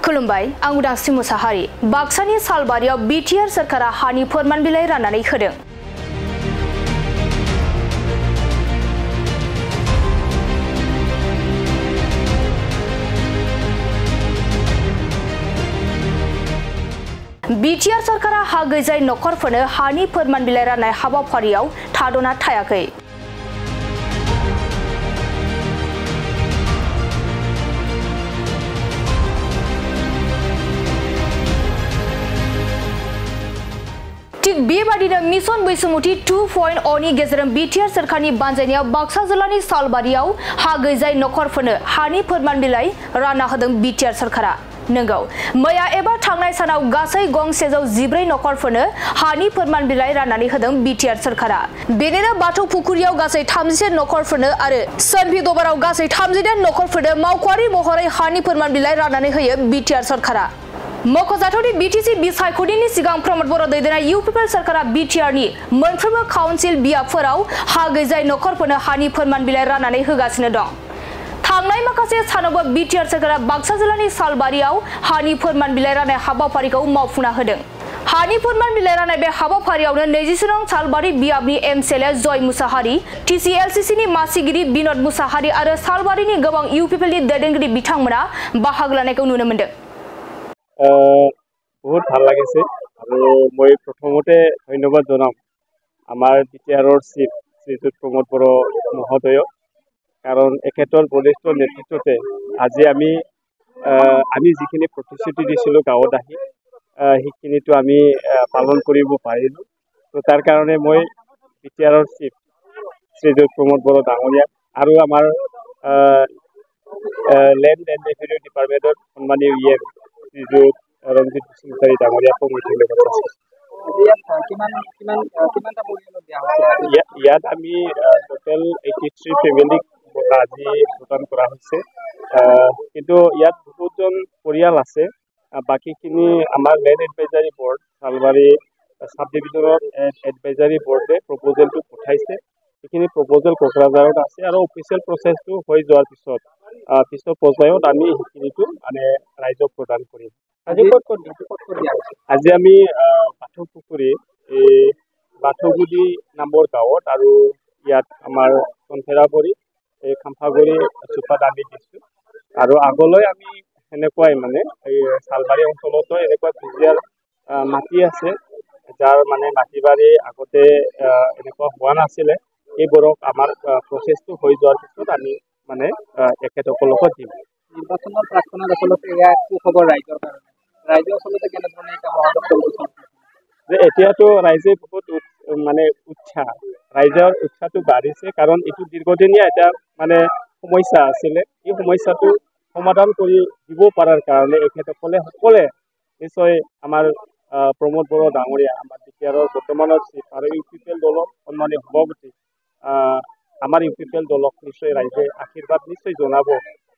खुलुमबाय आं उदांस्रि मुसाहारि बाक्सानि सालबारियाव बिटिआर सरकारा हानि फोरमान बिलाइ राननानै होदों। बिटिआर सरकारा हा गैजायै नखरफोरनो हानि फोरमान बिलाइ राननाय हाबाफारियाव थाद'ना थायाखै। थिग बेबादिनो मिशन बैसुमुथि 2.0 नि गेजेरजों बिटिआर सरकारनि बानजायनायाव बाक्सा जिल्लानि सालबारियाव हा गैजायै नखरफोरनो हानि फोरमान बिलाइ रानना होदों बिटिआर सरकारा। नंगौ मैया एबा थांनाय सानाव गासै गं 114 नखरफोरनो हानि फोरमान बिलाइ राननानै होदों बिटिआर सरकारा। बेनिनो बाथौ पुखुरियाव गासै 37 नखरफोरनो आरो सोनफि दबाराव गासै 38 नखरफोरनो मावख'आरि महरै हानि फोरमान बिलाइ राननानै होयो बिटिआर सरकारा। मख'जाथावदि बिटिसि बिसायख'थिनि सिगां प्रमद बर' दैदेननाय इउपिपिएल सरकारा बिटिआरनि मोनफ्रोमबो काउन्सिल बियाबफोराव हा गैजायै नखरफोरनो हानि फोरमान बिलाइ राननानै होगासिनो दं। थांनाय माखासे सानावबो बिटिआर सरकारा बाक्सा जिल्लानि सालबारियाव हानि फोरमान बिलाइ राननाय हाबाफारिखौ मावफुंना होदों। हानि फोरमान बिलाइ राननाय बे हाबाफारियावनो 24 नं सालबारि बियाबनि एमसिएलए जय मुसाहारि, टिसिएलसिसिनि मासिगिरि बिनोद मुसाहारि आरो सालबारिनि गोबां इउपिपिएलनि दैदेनगिरि बिथांमोना बाहागो लानायखौ नुनो मोन्दों। बहुत ভাল লাগিছে আৰু মই প্ৰথমতে ধন্যবাদ জনাম আমাৰ বিটিআৰৰ চিফ শ্ৰীযুত প্ৰমোদ বড়ো মহোদয়ক, কাৰণ এখেতৰ বলিষ্ঠ নেতৃত্বতে আজি আমি যিখিনি প্ৰতিশ্ৰুতি দিছিলোঁ গাঁৱত আহি সেইখিনিতো আমি পালন কৰিব পাৰিলোঁ। তো তাৰ কাৰণে মই বিটিআৰৰ চিফ শ্ৰীযুত প্ৰমোদ বড়ো ডাঙৰীয়া আৰু আমাৰ লেণ্ড এণ্ড ৰেভিনিউ ডিপাৰ্টমেণ্টৰ সন্মানীয় ইএম শ্ৰীযুত ৰঞ্জিত বসুমতাৰী ডাঙৰীয়াকো মই ধন্যবাদ জনাইছোঁ। ইয়াত আমি টোটেল 83 ফেমিলিক আজি প্ৰদান কৰা হৈছে, কিন্তু ইয়াত বহুতজন পৰিয়াল আছে। বাকীখিনি আমাৰ লেণ্ড এডভাইজাৰী বৰ্ড চালবাৰী চাব ডিভিজনৰ এডভাইজাৰী বৰ্ডে প্ৰপ'জেলটো পঠাইছে। সেইখিনি প্ৰপ'জেল কোকৰাঝাৰত আছে আৰু অফিচিয়েল প্ৰচেছটো হৈ যোৱাৰ পিছৰ পৰ্যায়ত আমি সেইখিনিটো মানে ৰাইজক প্ৰদান কৰিম। আজি আমি বাথৌ পুখুৰী বাথৌগুৰি নামৰ গাঁৱত আৰু ইয়াত আমাৰ কনফেৰাবৰী খাম্ফাগুৰি চুপাত আমি দিছোঁ আৰু আগলৈ আমি সেনেকুৱাই মানে এই চালবাৰী অঞ্চলতো এনেকুৱা বিজিয়াৰ মাটি আছে যাৰ মানে মাটি বাৰী আগতে এনেকুৱা হোৱা নাছিলে। এইবোৰক আমাৰ প্ৰচেছটো হৈ যোৱাৰ পিছত আমি মানে তেখেতসকলকো দিম। নিৰ্বাচনৰ প্ৰাৰ্থনাত আচলতে এয়া সুখবৰ ৰাইজৰ কাৰণে। ৰাইজে আচলতে কেনেধৰণে এতিয়াতো ৰাইজে বহুত মানে ৰাইজৰ উৎসাহটো বাঢ়িছে, কাৰণ এইটো দীৰ্ঘদিনীয়া এটা মানে সমস্যা আছিলে। এই সমস্যাটো সমাধান কৰি দিব পৰাৰ কাৰণে এখেতসকলে সকলোৱে নিশ্চয় আমাৰ প্ৰমোদ বড়ো ডাঙৰীয়া আমাৰ বিটিআৰৰ বৰ্তমানৰ চিফ আৰু ইউপিপিএল দলৰ সন্মানীয় সভাপতি আমাৰ ইউপিপিএল দলক নিশ্চয় ৰাইজে আশীৰ্বাদ নিশ্চয় জনাব,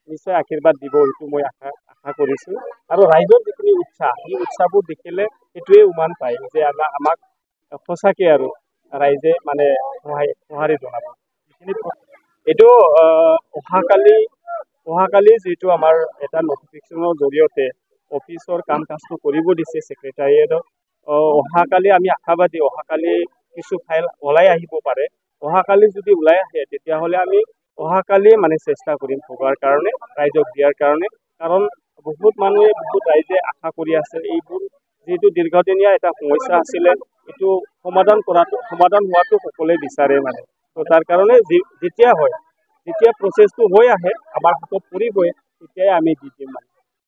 নিশ্চয় আশীৰ্বাদ দিব, এইটো মই আশা কৰিছোঁ। আৰু ৰাইজৰ যিখিনি উৎসাহ এই উৎসাহবোৰ দেখিলে সেইটোৱে উমান পায় যে আমাক সঁচাকে আৰু ৰাইজে মানে সঁহাৰি জনাব। এইটো অহাকালি যিটো আমাৰ এটা নটিফিকেশ্যনৰ জৰিয়তে অফিচৰ কাম কাজটো কৰিব দিছে ছেক্ৰেটাৰিয়েটত, অহাকালি আমি আশাবাদী অহাকালি কিছু ফাইল ওলাই আহিব পাৰে। অহাকালি যদি ওলাই আহে তেতিয়াহ'লে আমি অহাকালি মানে চেষ্টা কৰিম ভোগাৰ কাৰণে, ৰাইজক দিয়াৰ কাৰণে, কাৰণ বহুত মানুহে বহুত ৰাইজে আশা কৰি আছে। এইবোৰ যিহেতু দীৰ্ঘদিনীয়া এটা সমস্যা আছিলে, এইটো সমাধান হোৱাটো সকলোৱে বিচাৰে মানে। তো তাৰ কাৰণে যেতিয়া প্ৰচেছটো হৈ আহে আমাৰ হাতত পৰিবই, তেতিয়াই আমি দি দিম মানে।